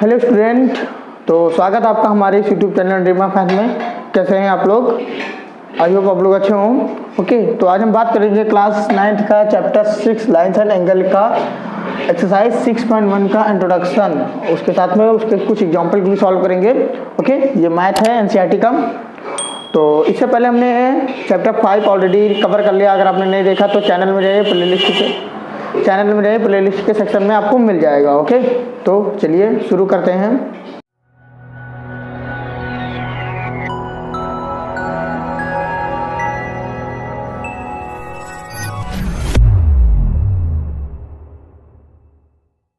Hello student, तो स्वागत है आपका हमारे इस YouTube channel dream of math में। कैसे हैं आप लोग? आई होप आप लोग अच्छे हों। ओके, तो आज हम बात करेंगे क्लास 9th का चैप्टर 6 लाइन्स एंड एंगल का एक्सरसाइज 6.1 का इंट्रोडक्शन। उसके साथ में उसके कुछ एग्जाम्पल भी सॉल्व करेंगे। ओके, ये मैथ है एनसीईआरटी का। तो इससे पहले हमने चैप्टर 5 ऑलरेडी कवर कर लिया। अगर आपने नहीं देखा तो चैनल में जाइए, प्लेलिस्ट के सेक्शन में आपको मिल जाएगा। ओके, तो चलिए शुरू करते हैं।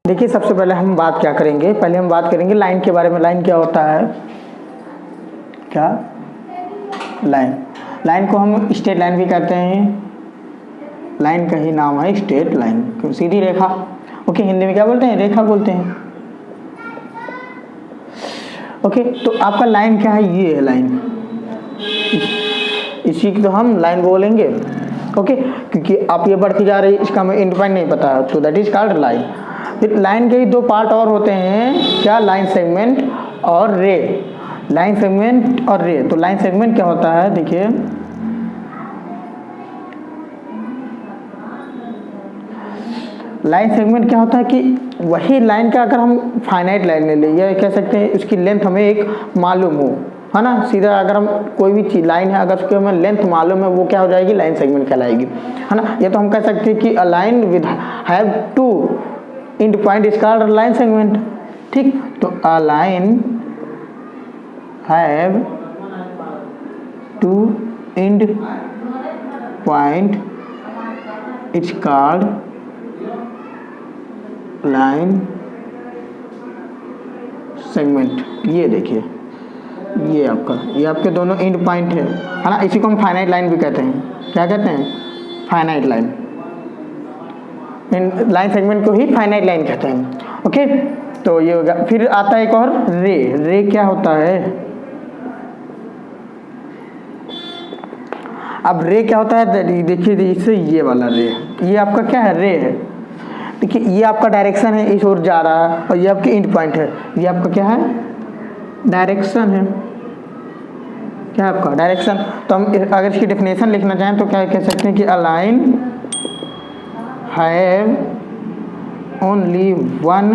देखिए, सबसे पहले हम बात क्या करेंगे, पहले हम बात करेंगे लाइन के बारे में। लाइन क्या होता है? क्या लाइन को हम स्ट्रेट लाइन भी कहते हैं। लाइन का ही नाम है स्ट्रेट लाइन, क्यों? सीधी रेखा। ओके, हिंदी में क्या बोलते हैं? रेखा बोलते हैं। ओके, तो आपका लाइन क्या है? ये है लाइन, इसी की तो हम लाइन बोलेंगे। ओके, क्योंकि आप ये बढ़ती जा रही, इसका हमें एंड पॉइंट नहीं पता है, तो दैट इज कॉल्ड लाइन। फिर लाइन के ही दो पार्ट और होते हैं, क्या? लाइन सेगमेंट और रे। लाइन सेगमेंट और रे। तो लाइन सेगमेंट क्या होता है? देखिए, लाइन सेगमेंट क्या होता है कि वही लाइन का अगर हम फाइनाइट लाइन ले लें, या कह सकते हैं उसकी लेंथ हमें एक मालूम हो, है ना। सीधा अगर हम कोई भी चीज लाइन है, अगर उसकी हमें लेंथ मालूम है, वो क्या हो जाएगी? लाइन सेगमेंट कहलाएगी, है ना। ये तो हम कह सकते हैं कि a line with have two end point is called line segment. ठीक, तो a line have two end point is called line segment. ये देखिए, ये आपके दोनों एंड पॉइंट है ना। इसी को हम फाइनाइट लाइन भी कहते हैं। क्या कहते हैं? Finite line. लाइन सेगमेंट को ही फाइनाइट लाइन कहते हैं। ओके, तो ये होगा। फिर आता है एक और रे। रे क्या होता है? अब रे क्या होता है? देखिए, इससे ये वाला रे, ये आपका क्या है? रे है। देखिए, ये आपका डायरेक्शन है, इस ओर जा रहा है, और ये आपकी एंड पॉइंट है। ये आपका क्या है? डायरेक्शन है। क्या है आपका? डायरेक्शन। तो हम अगर इसकी डेफिनेशन लिखना चाहें तो क्या कह सकते हैं कि a line have only one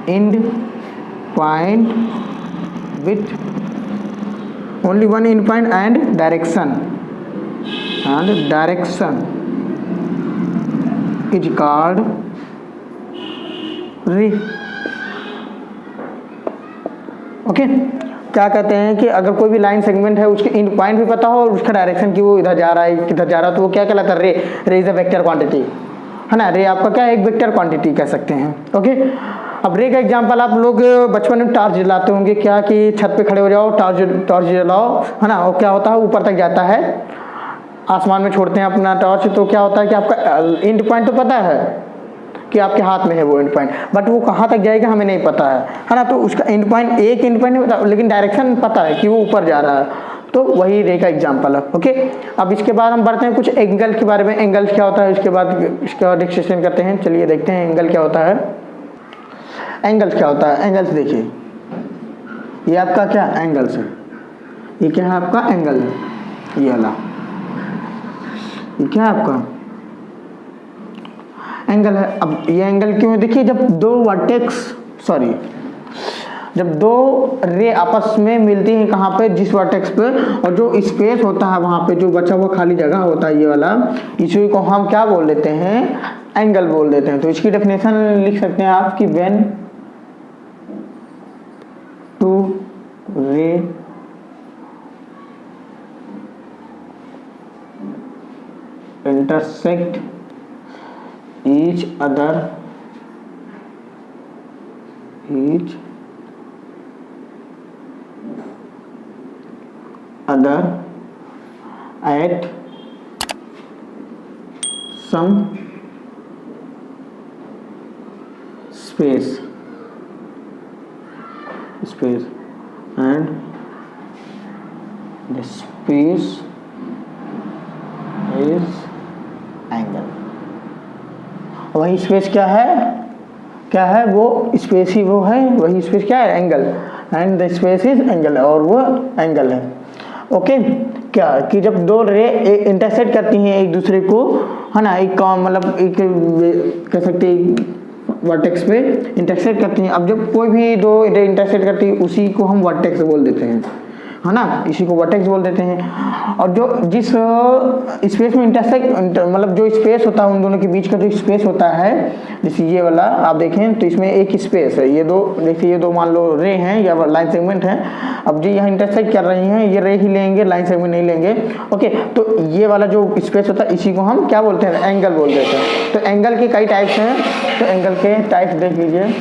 and point with only one and point and direction is called रे। ओके, क्या कहते हैं कि अगर कोई भी लाइन सेगमेंट है, उसके एंड पॉइंट भी पता हो और उसका डायरेक्शन की वो इधर जा रहा है किधर जा रहा है, तो वो क्या कहलाता है? रे। रे इज अ वेक्टर क्वांटिटी, है ना। रे आपका क्या है? एक वेक्टर क्वांटिटी कह सकते हैं। ओके, अब रे का एग्जांपल आप लोग बचपन में टॉर्च जलाते होंगे, क्या कि छत पे खड़े हो जाओ, टॉर्च जलाओ, है ना। और क्या होता है? ऊपर तक जाता है, आसमान में छोड़ते हैं अपना टॉर्च, तो क्या होता है कि आपका एंड पॉइंट तो पता है कि आपके हाथ में है वो एंड पॉइंट, बट वो कहाँ तक जाएगा हमें नहीं पता है ना। तो उसका एंड पॉइंट, एक एंड पॉइंट नहीं पता, लेकिन डायरेक्शन पता है कि वो ऊपर जा रहा है, तो वही रे का एग्जांपल है। ओके, अब इसके बाद हम बढ़ते हैं कुछ एंगल के बारे में। एंगल क्या होता है इसके बाद डिस्कशन करते हैं। चलिए देखते हैं एंगल क्या होता है। एंगल्स क्या होता है? एंगल्स देखिए, ये आपका क्या? एंगल्स है। ये क्या है आपका? एंगल है, ये वाला। ये क्या है आपका? एंगल है। अब ये एंगल क्यों है? देखिए, जब दो रे आपस में मिलती हैं, कहाँ पे? जिस वर्टेक्स पे, और जो स्पेस होता है वहां पे, जो बचा हुआ खाली जगह होता है, ये वाला, इसी को हम क्या बोल देते हैं? एंगल बोल देते हैं। तो इसकी डेफिनेशन लिख सकते हैं आप कि व्हेन टू रे intersect each other at some space and the space is angle. वही स्पेस क्या है? क्या है, वो स्पेस ही वो है, वही स्पेस क्या है, angle, and the space is angle, और वो एंगल है। ओके, क्या कि जब दो रे इंटरसेक्ट करती हैं एक दूसरे को, है ना, एक मतलब एक कह सकते हैं वर्टेक्स पे इंटरसेक्ट करती हैं। अब जब कोई भी दो रे इंटरसेक्ट करती है उसी को हम वर्टेक्स बोल देते हैं, है ना, इसी को वर्टेक्स बोल देते हैं। और जो जिस स्पेस में इंटरसेक्ट मतलब जो स्पेस होता है उन दोनों के बीच का जो स्पेस होता है, जैसे ये वाला आप देखें तो इसमें एक स्पेस है, ये दो देखिए, ये दो मान लो रे हैं या लाइन सेगमेंट हैं। अब जो यहाँ इंटरसेक्ट कर रही हैं ये रे ही लेंगे, लाइन सेगमेंट नहीं लेंगे। ओके, तो ये वाला जो स्पेस होता है इसी को हम क्या बोलते हैं, एंगल बोल देते हैं। तो एंगल के कई टाइप्स हैं, तो एंगल के टाइप्स देख लीजिए।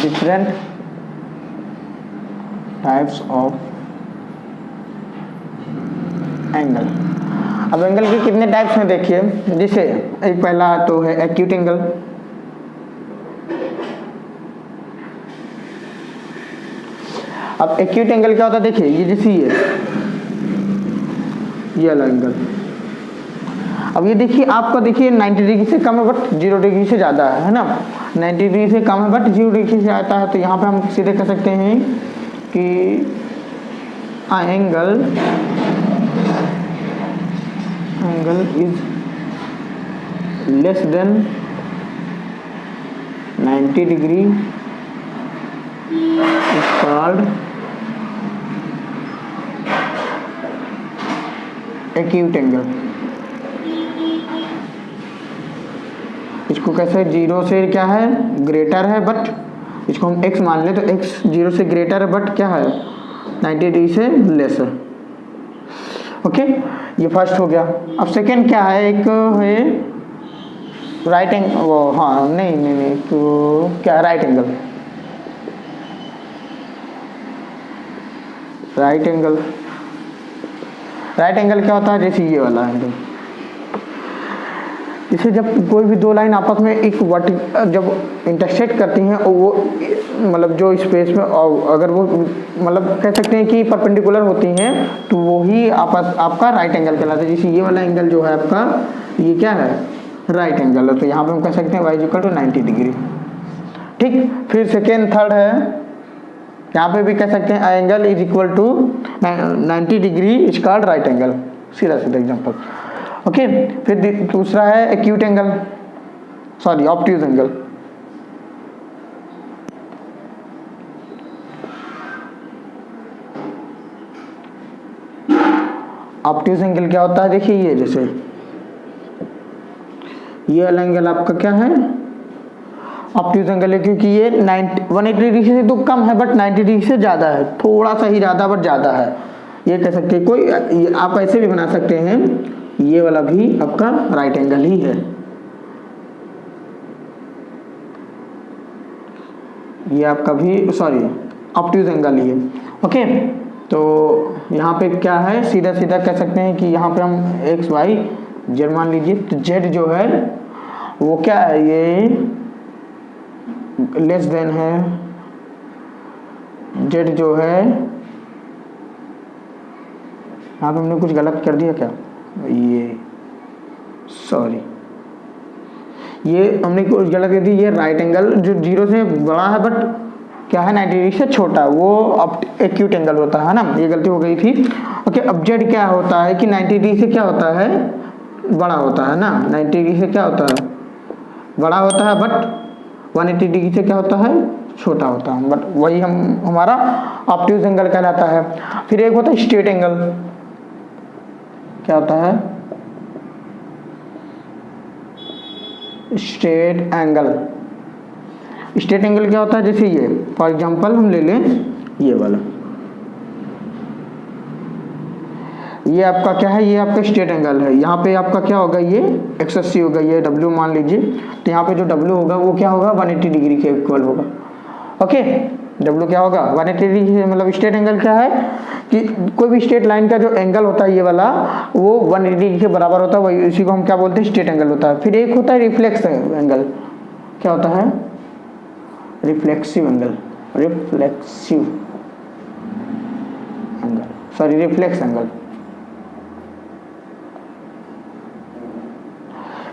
Different types of angle. अब एंगल के कितने टाइप्स हैं देखिए, जैसे एक पहला तो है एक्यूट एंगल। अब एक्यूट एंगल क्या होता है, देखिए ये जैसे ये वाला एंगल। अब ये देखिए आपका देखिए 90 डिग्री से कम है बट 0 डिग्री से ज़्यादा है ना, 90 डिग्री से कम है बट 0 डिग्री से आता है। तो यहाँ पे हम सीधे कह सकते हैं कि angle is less than 90 degree is called acute angle. इसको कैसे, 0 से क्या है, ग्रेटर है, बट इसको हम x मान ले तो x 0 से ग्रेटर है बट क्या है, 90 डिग्री से लेस है। ओके, ये फर्स्ट हो गया। अब सेकेंड क्या है, एक है राइट एंगल, वो हाँ नहीं तो क्या, राइट एंगल। राइट एंगल क्या होता है, जैसे ये वाला एंगल, इसे जब कोई भी दो लाइन आपस में एक जब इंटरसेक्ट करती हैं और वो मतलब जो स्पेस में अगर वो मतलब कह सकते हैं कि परपेंडिकुलर होती हैं तो वो ही आपका राइट एंगल कहलाता है। जैसे ये वाला एंगल जो है आपका, ये क्या है, राइट एंगल है। तो यहाँ पे हम कह सकते हैं y इक्वल टू 90 डिग्री। ठीक, फिर सेकेंड थर्ड है, यहाँ पे भी कह सकते हैं angle is equal to 90 degree is called right angle, सीधा एग्जांपल। ओके, फिर दूसरा है acute angle, sorry obtuse angle. Obtuse angle क्या होता है, देखिए ये जैसे ये वाला एंगल आपका क्या है, ऑब्ट्यूज एंगल है, क्योंकि ये 180 डिग्री से तो कम है बट 90 डिग्री से ज़्यादा है, थोड़ा सा ही ज़्यादा बट ज़्यादा है, ये कह सकते हैं। कोई आप ऐसे भी बना सकते हैं, ये वाला भी आपका राइट एंगल ही है, ये आपका भी सॉरी ऑब्ट्यूज एंगल ही है। ओके, तो यहाँ पे क्या है, सीधा कह सकते हैं कि यहाँ पे हम एक्स वाई जेड मान लीजिए, तो जेड जो है वो क्या है, ये लेस देन है, जेड जो है, यहाँ पे हमने कुछ गलत कर दिया क्या, ये सॉरी ये हमने कुछ गलत कर दी, ये राइट एंगल जो 0 से बड़ा है बट क्या है 90 डिग्री से छोटा, वो एक्यूट एंगल होता है ना, ये गलती हो गई थी। ओके, अब जेड क्या होता है कि 90 डिग्री से क्या होता है, बड़ा होता है ना, 90 डिग्री से क्या होता है, बड़ा होता है बट 180 डिग्री से क्या होता है, छोटा होता है, बट वही हमारा ऑब्ट्यूज एंगल कहलाता है। फिर एक होता है स्ट्रेट एंगल, क्या होता है, स्ट्रेट एंगल। स्ट्रेट एंगल क्या होता है, जैसे ये फॉर एग्जांपल हम ले लें ये वाला, ये आपका क्या है, ये आपका स्ट्रेट एंगल है। यहाँ पे आपका क्या होगा, ये एक्स अस्सी होगा, ये डब्ल्यू मान लीजिए, तो यहाँ पे जो डब्ल्यू होगा वो क्या होगा, 180 डिग्री के इक्वल होगा। ओके, डब्ल्यू क्या होगा, 180 डिग्री, मतलब स्ट्रेट एंगल क्या है कि कोई भी स्ट्रेट लाइन का जो एंगल होता है ये वाला, वो 180 डिग्री के बराबर होता है, वही इसी को हम क्या बोलते हैं, स्ट्रेट एंगल होता है। फिर एक होता है रिफ्लेक्स एंगल, क्या होता है, reflexive angle, reflex angle.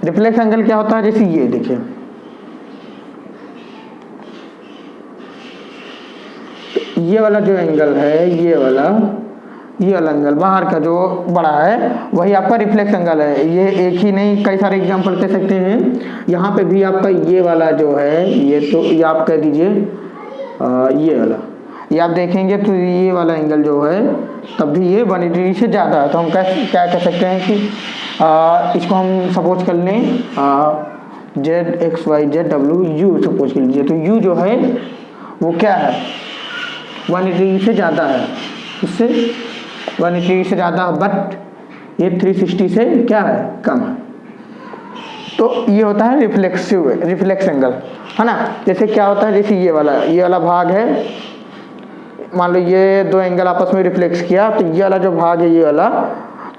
Reflex angle क्या होता है, जैसे ये देखिए ये वाला जो एंगल है, ये वाला एंगल बाहर का जो बड़ा है वही आपका रिफ्लेक्स एंगल है। ये एक ही नहीं, कई सारे एग्जांपल कह सकते हैं। यहाँ पे भी आपका ये वाला जो है, ये तो ये आप कह दीजिए ये वाला, ये आप देखेंगे तो ये वाला एंगल जो है तब भी ये 180 डिग्री से ज़्यादा है। तो हम क्या कह सकते हैं कि इसको हम सपोज कर लें ZXYZW सपोज कर लीजिए। तो U जो है वो क्या है, 180 डिग्री से ज़्यादा है, इससे 180 डिग्री से ज़्यादा, बट ये 360 से क्या है, कम है। तो ये होता है रिफ्लेक्स एंगल, है ना। जैसे क्या होता है, जैसे ये वाला भाग है, मान लो ये दो एंगल आपस में रिफ्लेक्स किया, तो ये वाला जो भाग है ये वाला,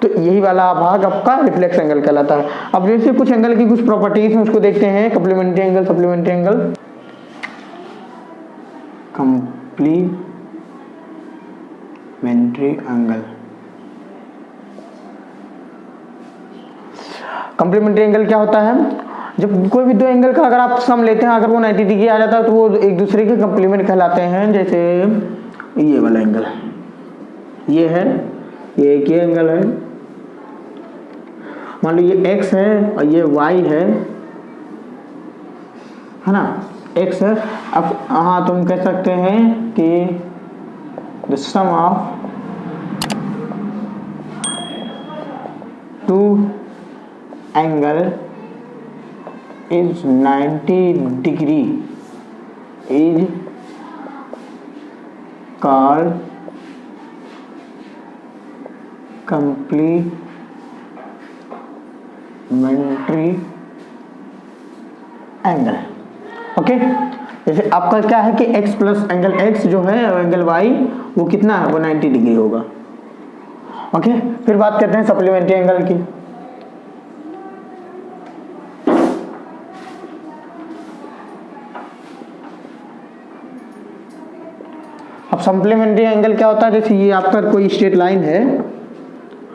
तो यही वाला भाग आपका रिफ्लेक्स एंगल कहलाता है। अब जैसे कुछ एंगल की कुछ प्रॉपर्टीज हैं उसको देखते हैं। Complementary angle, supplementary angle. Complementary angle, complementary angle क्या होता है, जब कोई भी दो एंगल का अगर आप सम लेते हैं, अगर वो 90 डिग्री आ जाता है तो वो एक दूसरे के कॉम्प्लीमेंट कहलाते हैं। जैसे ये वाला एंगल ये है, ये एक ही एंगल है, मान लो ये x है और ये y है ना, x है। अब हाँ तुम कह सकते हैं कि the sum of two angle is 90 degree is called complementary angle। Okay, जैसे आपका क्या है कि x प्लस एंगल x जो है और एंगल y वो कितना है, वो 90 डिग्री होगा। ओके, फिर बात करते हैं सप्लीमेंट्री एंगल की। अब सप्लीमेंट्री एंगल क्या होता है, जैसे ये आपका कोई स्ट्रेट लाइन है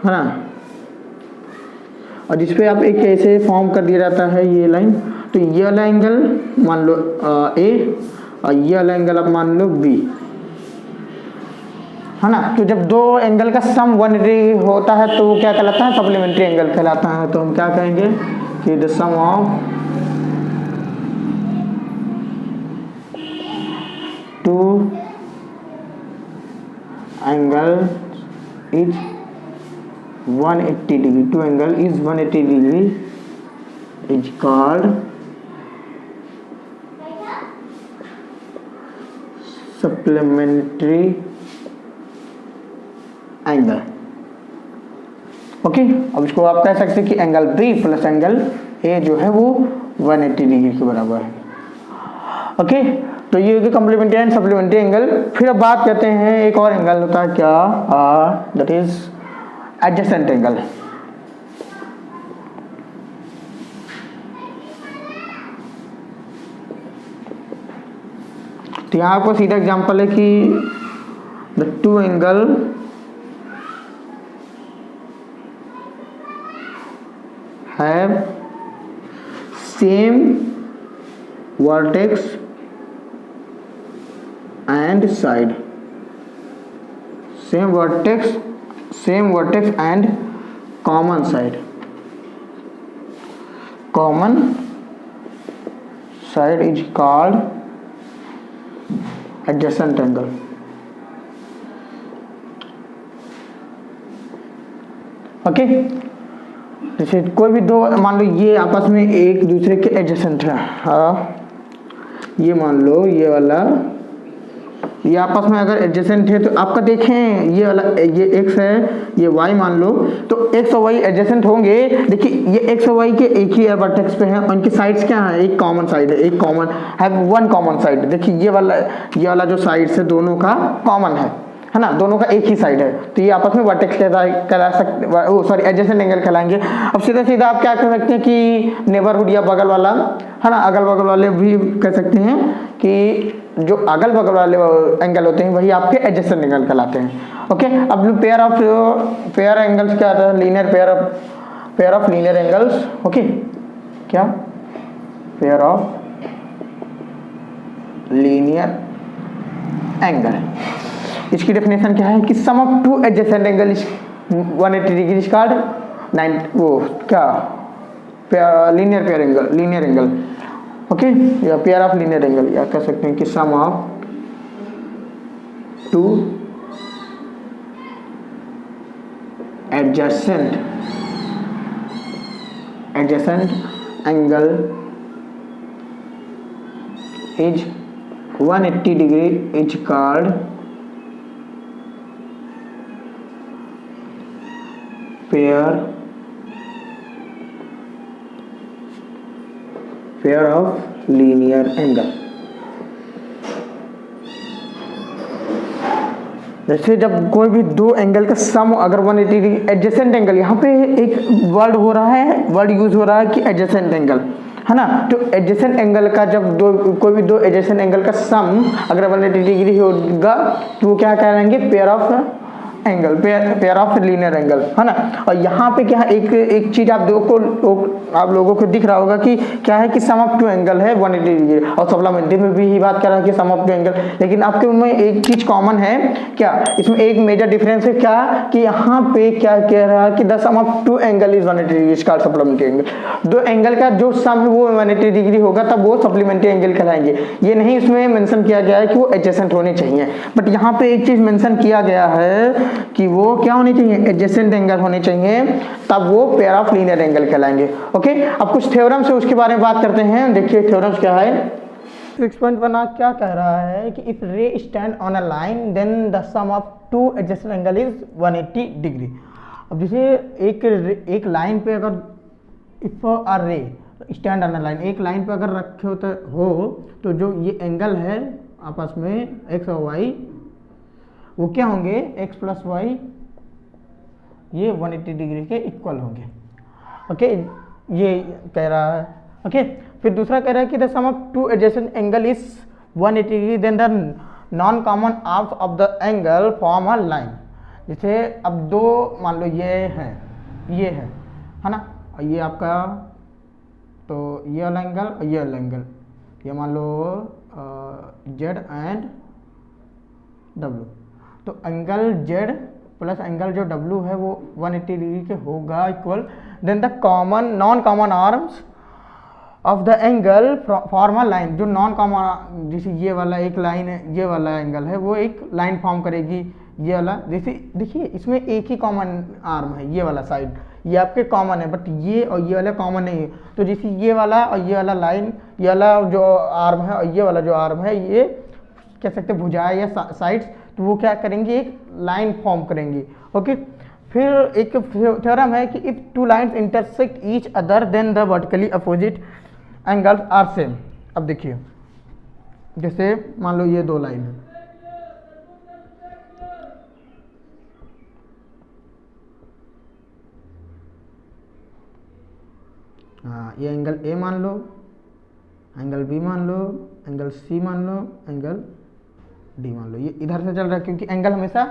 ना, और जिसपे आप एक ऐसे फॉर्म कर दिया जाता है ये लाइन, तो ये वाला एंगल मान लो ए और ये वाला एंगल आप मान लो बी, है ना। तो जब दो एंगल का सम 180 होता है तो वो क्या कहलाता है, सप्लीमेंट्री एंगल कहलाता है। तो हम क्या कहेंगे कि the sum of two angle is 180 degree, two angle is 180 degree is called supplementary angle. Okay, अब इसको आप कह सकते हैं कि angle B plus angle A जो है वो 180 डिग्री के बराबर है। ओके, तो ये होगी कॉम्प्लीमेंट्री एंड सप्लीमेंट्री एंगल। फिर अब बात करते हैं एक और एंगल होता है क्या, दैट इज एडजेसेंट एंगल। तो यहाँ आपको सीधा एग्जांपल है कि the two angle have same vertex and side, same vertex and common side, common side is called adjacent angle। Okay, जैसे कोई भी दो मान लो ये आपस में एक दूसरे के एडजेसेंट है, हाँ ये मान लो ये वाला ये आपस में अगर एडजेसेंट है तो आपका देखें ये वाला ये x है ये y मान लो, तो x और y एडजेसेंट होंगे। देखिए ये x और y के एक ही वर्टेक्स पे हैं, उनकी साइड्स क्या है, एक कॉमन साइड है, एक कॉमन है, वन कॉमन साइड। देखिए ये वाला जो साइड्स है दोनों का कॉमन है ना, दोनों का एक ही साइड है, तो ये आपस में वर्टेक्स कहला सकते, सॉरी एडजेसेंट एंगल कहलाएंगे। अब सीधा सीधा आप क्या कह सकते हैं कि नेबरहुड या बगल वाला, है ना, अगल बगल वाले भी कह सकते हैं कि जो अगल बगल वाले एंगल होते हैं वही आपके एडजेसेंट एंगल कहलाते हैं। ओके, अब पेयर एंगल्स क्या आता है, linear pair of linear angles. Okay, क्या, पेयर ऑफ लीनियर एंगल। इसकी डेफिनेशन क्या है कि sum of two adjacent angle 180 degree is called 9 वो क्या लीनियर एंगल। ओके, या पेयर ऑफ लीनियर एंगल, या कह सकते हैं कि sum of two adjacent angle is 180 degree is called pair of linear angle. जैसे जब कोई भी दो एंगल का सम अगर 180 डिग्री एडजेसेंट एंगल, यहाँ पे एक वर्ड यूज हो रहा है कि एडजेसेंट एंगल, है ना। तो एडजेसेंट एंगल का जब कोई भी दो एडजेसेंट एंगल का सम अगर 180 डिग्री होगा तो वो क्या कहेंगे, pair of angle, pair of linear angle, है ना। और यहाँ पे क्या एक चीज आप लोगों को दिख रहा होगा कि क्या है कि सम ऑफ टू एंगल है 180 डिग्री, और सप्लीमेंट्री में भी बात कर रहा है कि सम ऑफ टू एंगल। लेकिन आपके में एक चीज कॉमन है क्या, इसमें एक मेजर डिफरेंस है क्या कि यहाँ पे क्या कह रहा है कि the sum of two angle is 180 degree is called supplementary angle. दो एंगल का जो सम है वो 180 डिग्री होगा तब वो सप्लीमेंट्री एंगल कहलाएंगे। ये नहीं इसमें मेंशन किया गया है कि वो एडजेसेंट होने चाहिए, बट यहाँ पे एक चीज मेंशन किया गया है कि वो क्या होने चाहिए, एडजेसेंट एंगल होने चाहिए, तब वो पेयर ऑफ लीनियर एंगल कहलाएंगे। ओके, अब कुछ थ्योरम से उसके बारे में बात करते हैं। देखिए थ्योरम्स क्या है। 6.1 क्या कह रहा है कि if ray stand on a line then the sum of two adjacent angle is 180 degree. अब जैसे एक लाइन पे अगर if a ray stand on a line, एक लाइन पे अगर रखे हो तो जो ये एंगल है आपस में एक्स और वाई वो क्या होंगे, x प्लस वाई ये 180 डिग्री के इक्वल होंगे। ओके, ये कह रहा है। ओके, फिर दूसरा कह रहा है कि the sum of two adjacent angle is 180 degree then the non common arms of the angle form a line. जैसे अब दो मान लो ये है ना, और ये आपका तो ये वाला एंगल और ये वाला एंगल, ये मान लो Z एंड W, तो एंगल Z प्लस एंगल जो W है वो 180 डिग्री के होगा equal. Then the non common arms of the angle form a line. जो नॉन कॉमन, जैसे ये वाला एक लाइन है, ये वाला एंगल है वो एक लाइन फॉर्म करेगी, ये वाला जैसे देखिए इसमें एक ही कॉमन आर्म है, ये वाला साइड ये आपके कॉमन है, बट ये और ये वाला कॉमन नहीं है। तो जैसे ये वाला और ये वाला लाइन, ये वाला जो आर्म है और ये वाला जो आर्म है, ये कह सकते हैं भुजाएं या साइड्स, तो वो क्या करेंगे, एक लाइन फॉर्म करेंगी। ओके, फिर एक थ्योरम है कि if two lines intersect each other then the vertically opposite angles are same. अब देखिए जैसे मान लो ये दो लाइन है, हाँ, ये एंगल ए मान लो, एंगल बी मान लो, एंगल सी मान लो, एंगल डी मान लो। ये इधर से चल रहा है क्योंकि एंगल हमेशा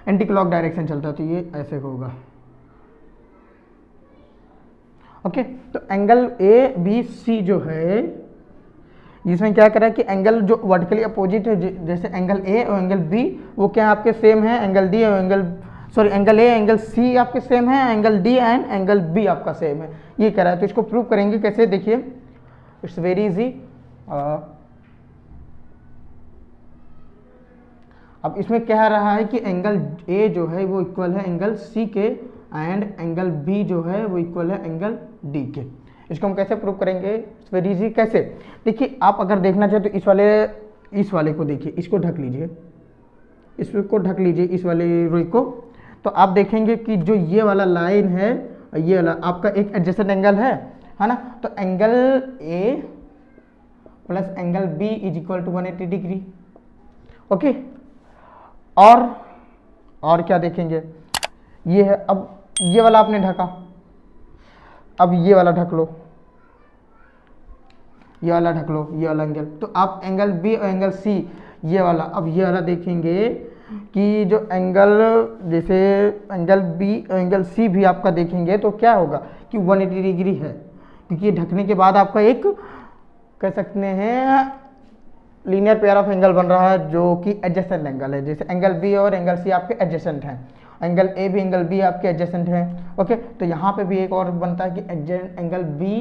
एंटी क्लॉक डायरेक्शन चलता है, तो ये ऐसे होगा। ओके, तो एंगल ए बी सी जो है जिसमें क्या करा कि एंगल जो वर्टिकली अपोजिट है, जैसे एंगल ए और एंगल बी वो क्या आपके सेम है, एंगल डी और एंगल ए एंगल सी आपके सेम है, angle D and angle B आपका सेम है, ये कह रहा है। तो इसको प्रूव करेंगे कैसे, देखिए इट्स वेरी इजी। अब इसमें कह रहा है कि एंगल ए जो है वो इक्वल है एंगल सी के एंड एंगल बी जो है वो इक्वल है एंगल डी के। इसको हम कैसे प्रूव करेंगे, इट्स वेरी इजी। कैसे, देखिए आप अगर देखना चाहे तो इस वाले को देखिए, इसको ढक लीजिए, इसको ढक लीजिए, इस वाले रो को, तो आप देखेंगे कि जो ये वाला लाइन है ये वाला आपका एक एडजेसेंट एंगल है ना। तो angle A plus angle B is equal to 180 degree. Okay, और क्या देखेंगे, ये है। अब ये वाला आपने ढका, अब ये वाला ढक लो, ये वाला ढक लो, ये वाला एंगल, तो आप एंगल बी और एंगल सी ये वाला, अब ये वाला देखेंगे कि जो एंगल जैसे एंगल बी और एंगल सी भी आपका देखेंगे तो क्या होगा कि 180 डिग्री है, क्योंकि ये ढकने के बाद आपका एक कह सकते हैं लीनियर पेयर ऑफ एंगल बन रहा है जो कि एडजेसेंट एंगल है। जैसे एंगल बी और एंगल सी आपके एडजेसेंट हैं, एंगल ए भी एंगल बी आपके एडजेसेंट हैं। ओके, तो यहाँ पे भी एक और बनता है कि angle B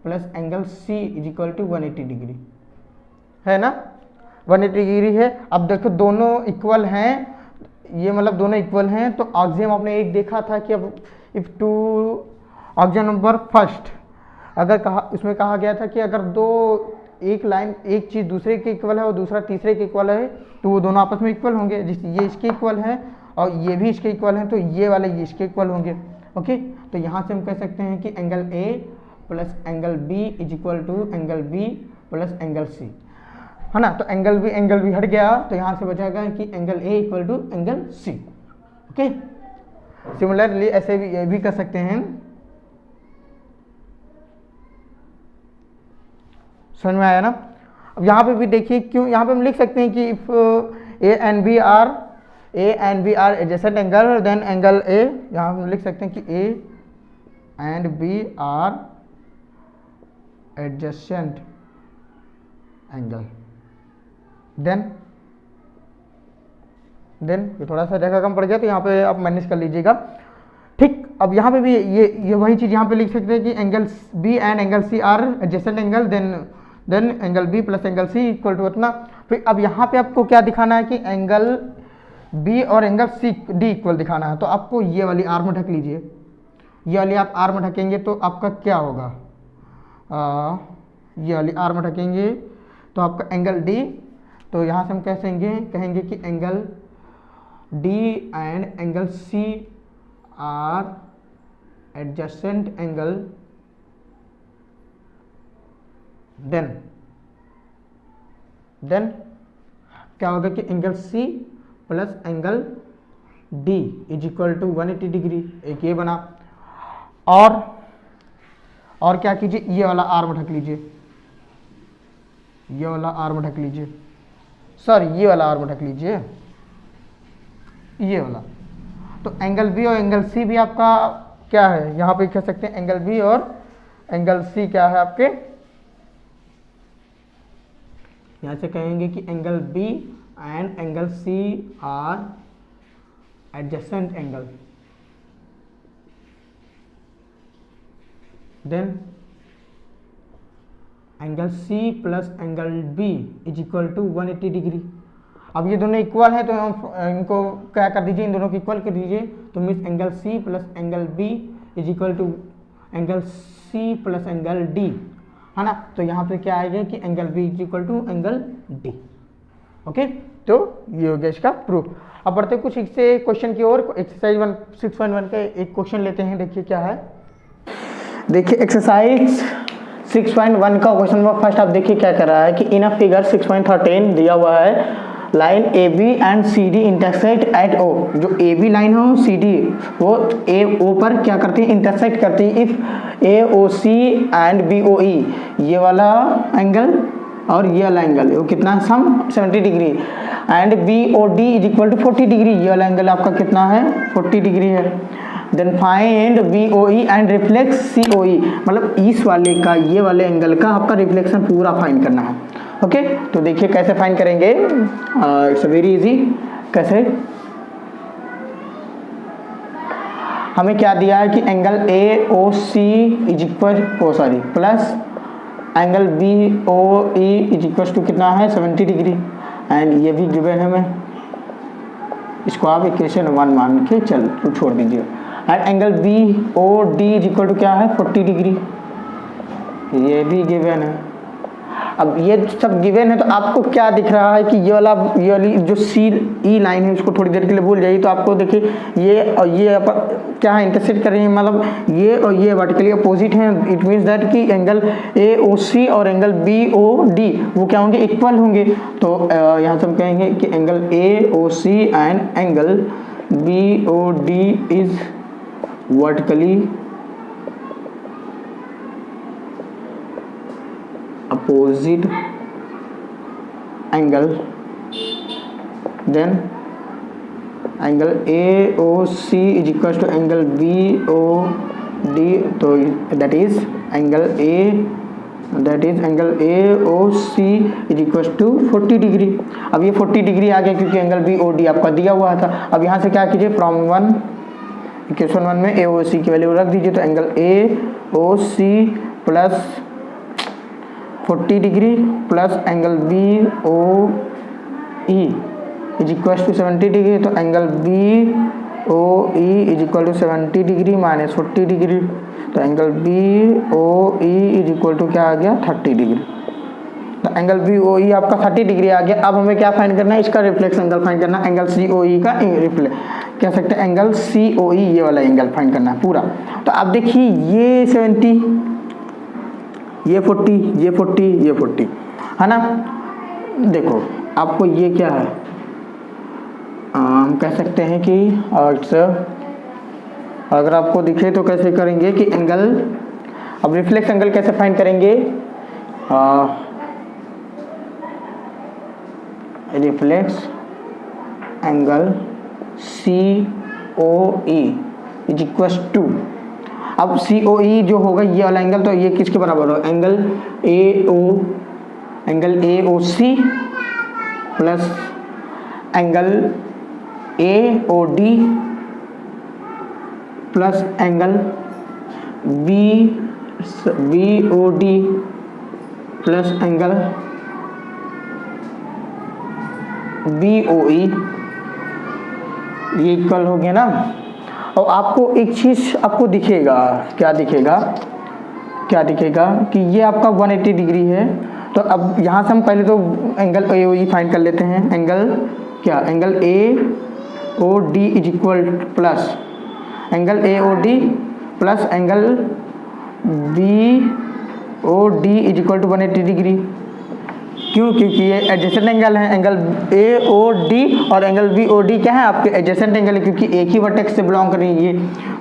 plus angle C is equal to 180 degree है ना, 180 डिग्री है। अब देखो दोनों इक्वल हैं, ये मतलब दोनों इक्वल हैं, तो ऑक्सियम आपने एक देखा था कि अब इफ टू ऑक्सियम नंबर फर्स्ट अगर कहा उसमें कहा गया था कि अगर दो एक लाइन एक चीज़ दूसरे के इक्वल है और दूसरा तीसरे के इक्वल है तो वो दोनों आपस में इक्वल होंगे। जिस ये इसके इक्वल है और ये भी इसके इक्वल हैं तो ये वाले ये इसके इक्वल होंगे। ओके, तो यहाँ से हम कह सकते हैं कि angle A plus angle B is equal to angle B plus angle C, है ना। तो एंगल बी हट गया तो यहाँ से बचाएगा कि angle A equal to angle C. Okay, similarly ऐसे भी ये भी कर सकते हैं। समझ में आया ना। अब यहाँ पे भी देखिए क्यों, यहाँ पे हम लिख सकते हैं कि if A and B are adjacent angle then angle A, यहाँ हम लिख सकते हैं कि A and B are adjacent angle then थोड़ा सा जगह कम पड़ गया तो यहाँ पे आप मैनेज कर लीजिएगा। ठीक, अब यहाँ पे भी ये वही चीज़ यहाँ पे लिख सकते हैं कि angle B and angle C are adjacent angle then angle B plus angle C equal to उतना। फिर अब यहाँ पे आपको क्या दिखाना है कि एंगल बी और एंगल सी डी इक्वल दिखाना है, तो आपको ये वाली आर्म ढक लीजिए। ये वाली आप आर्म ढकेंगे तो आपका क्या होगा, ये वाली आर्म ढकेंगे तो आपका एंगल डी, तो यहाँ से हम कहेंगे कि angle D and angle C are adjacent angle then क्या होगा कि angle C plus angle D is equal to 180 degree. एक ये बना, और क्या कीजिए, ये वाला आर्म ढक लीजिए, ये वाला आर्म ढक लीजिए, सॉरी ये वाला आर्म ढक लीजिए, ये वाला। तो एंगल बी और एंगल सी भी आपका क्या है, यहाँ पे कह सकते हैं एंगल बी और एंगल सी क्या है आपके, यहाँ से कहेंगे कि angle B and angle C are adjacent angle, then angle C plus angle B is equal to 180 degree. अब ये दोनों इक्वल है तो इनको क्या कर दीजिए, इन दोनों को इक्वल कर दीजिए, तो means angle C plus angle B is equal to angle C plus angle D, है ना। तो यहाँ पे क्या आएगा कि angle B is equal to angle D. Okay, तो ये हो गया इसका प्रूफ। अब बढ़ते कुछ इससे क्वेश्चन की ओर। एक्सरसाइज 6.1 का एक क्वेश्चन लेते हैं, देखिए क्या है। देखिए एक्सरसाइज 6.1 का क्वेश्चन नंबर फर्स्ट आप देखिए क्या कर रहा है कि इन अ फिगर 6.13 दिया हुआ है line A B and C D intersect at O. जो ए बी लाइन हो सी डी वो ए ओ पर क्या करती है, इंटरसेक्ट करती है। If A O C and B O E, ये वाला एंगल और ये वाला एंगल वो कितना है, sum 70 degree, and B O D is equal to 40 degree, ये वाला एंगल आपका कितना है 40 डिग्री है। Then find B O E and reflex C O E, मतलब इस वाले का ये वाले एंगल का आपका रिफ्लेक्शन पूरा फाइंड करना है। ओके, तो देखिए कैसे फाइंड करेंगे, इट्स वेरी इजी। कैसे, हमें क्या दिया है कि angle A O C is equal plus angle B O E is equal to कितना है 70 डिग्री, एंड ये भी गिवन है। हमें इसको आप इक्वेशन 1 मान के छोड़ दीजिए। And angle B O D is equal to क्या है 40 डिग्री, ये भी गिवन है। अब ये सब गिवन है तो आपको क्या दिख रहा है कि ये वाली जो सी ई लाइन है उसको थोड़ी देर के लिए भूल जाइए। तो आपको देखिए ये और ये क्या है, इंटरसेक्ट कर रही है, मतलब ये और ये वर्टिकली अपोजिट हैं। इट मीन्स दैट कि एंगल ए ओ सी और एंगल बी ओ डी वो क्या होंगे, इक्वल होंगे। तो यहाँ से हम कहेंगे कि angle A O C and angle B O D is vertically opposite angle, then angle AOC is equals to angle BOD D, तो that is angle A, that is angle A O C is equal to 40 degree. अब ये 40 degree आ गया क्योंकि angle B O D आपका दिया हुआ था। अब यहाँ से क्या कीजिए, फ्रॉम वन, इक्वेशन 1 में ए ओ सी की वैल्यू रख दीजिए, तो angle A O C plus 40 degree plus angle B O E is equal to 70 degree, तो angle B O E is equal to 70 degree minus 40 degree, तो angle B O E is equal to क्या आ गया, 30 degree. तो angle B O ई आपका 30 degree आ गया। अब हमें क्या फाइंड करना है, इसका रिफ्लेक्स एंगल फाइंड करना है, एंगल सी ओ ई का कह सकते हैं एंगल सी ओ ई, ये वाला एंगल फाइंड करना है पूरा। तो अब देखिए ये 70, ये 40, ये 40, ये 40 है ना। देखो आपको ये क्या है, हम कह सकते हैं कि अगर आपको दिखे तो कैसे करेंगे कि एंगल, अब रिफ्लेक्स एंगल कैसे फाइंड करेंगे, reflex angle C O E is equal to, अब सी ओ ई जो होगा ये वाला एंगल, तो ये किसके बराबर होगा, angle A O C plus angle A O D plus angle B O D plus angle B O E, ये इक्वल हो गया ना। और आपको एक चीज आपको दिखेगा, क्या दिखेगा कि ये आपका 180 डिग्री है। तो अब यहाँ से हम पहले तो angle A O E find कर लेते हैं, angle A O D is equal plus angle A O D plus angle B O D is equal to 180 degree. क्यों, क्योंकि ये एडजेसेंट एंगल है, एंगल ए ओ डी और angle B O D क्या है आपके एडजेसेंट एंगल है, क्योंकि एक ही वर्टेक्स से बिलोंग कर रही है ये।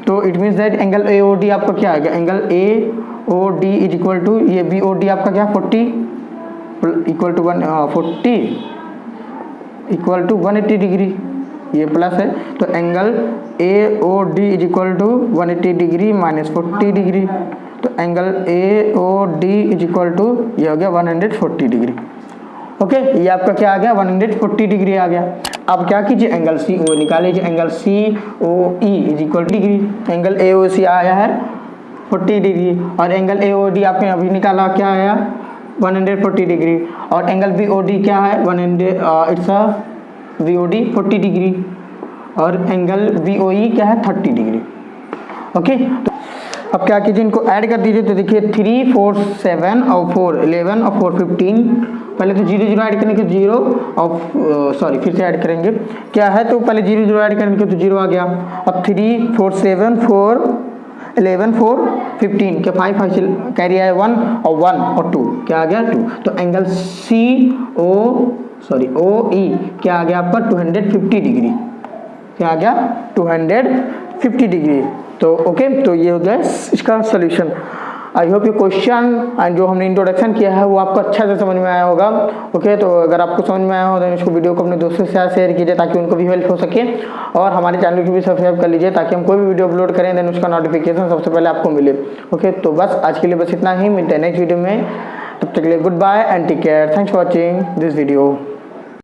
तो it means that angle A O D आपका क्या आएगा, angle A O D is equal to ये बी ओ डी आपका क्या 40 इक्वल टू 180 डिग्री, ये प्लस है। तो angle A O D is equal to 180 degree minus 40 degree, तो angle A O D is equal to ये हो गया 140 डिग्री। ओके, ये आपका क्या आ गया, 140 डिग्री आ गया। अब क्या कीजिए, एंगल सी ओ निकाल angle C O E is equal degree, angle A O C आया है 40 डिग्री और एंगल ए ओ डी आपने अभी निकाला क्या आया 140 डिग्री, और एंगल बी ओ डी क्या है 100 it's B O D 40 degree और एंगल बी ओ ई क्या है 30 डिग्री। ओके, तो अब क्या कीजिए, इनको ऐड कर दीजिए। तो देखिए 3 4 7 और 4 11 और 4 15, पहले तो 0 0 ऐड करेंगे तो 0 और सॉरी फिर से ऐड करेंगे क्या है, तो पहले 0 0 ऐड करेंगे तो 0 आ गया। अब 3 4 7 4 11 4 15 के 5 5 कैरी आया 1 और 1 और 2 क्या आ गया 2। तो एंगल सी ओ ई क्या आ गया आपका 250 डिग्री, क्या आ गया 250 डिग्री। तो ओके, तो ये हो गया इसका सोल्यूशन। आई होप ये क्वेश्चन जो हमने इंट्रोडक्शन किया है वो आपको अच्छा से समझ में आया होगा। ओके, तो अगर आपको समझ में आया हो तो इसको वीडियो को अपने दोस्तों के साथ शेयर कीजिए ताकि उनको भी हेल्प हो सके, और हमारे चैनल को भी सब्सक्राइब कर लीजिए ताकि हम कोई भी वीडियो अपलोड करें देन उसका नोटिफिकेशन सबसे पहले आपको मिले। ओके, तो बस आज के लिए बस इतना ही, मिलते हैं नेक्स्ट वीडियो में, तब तक के लिए goodbye and take care, thanks for watching this video.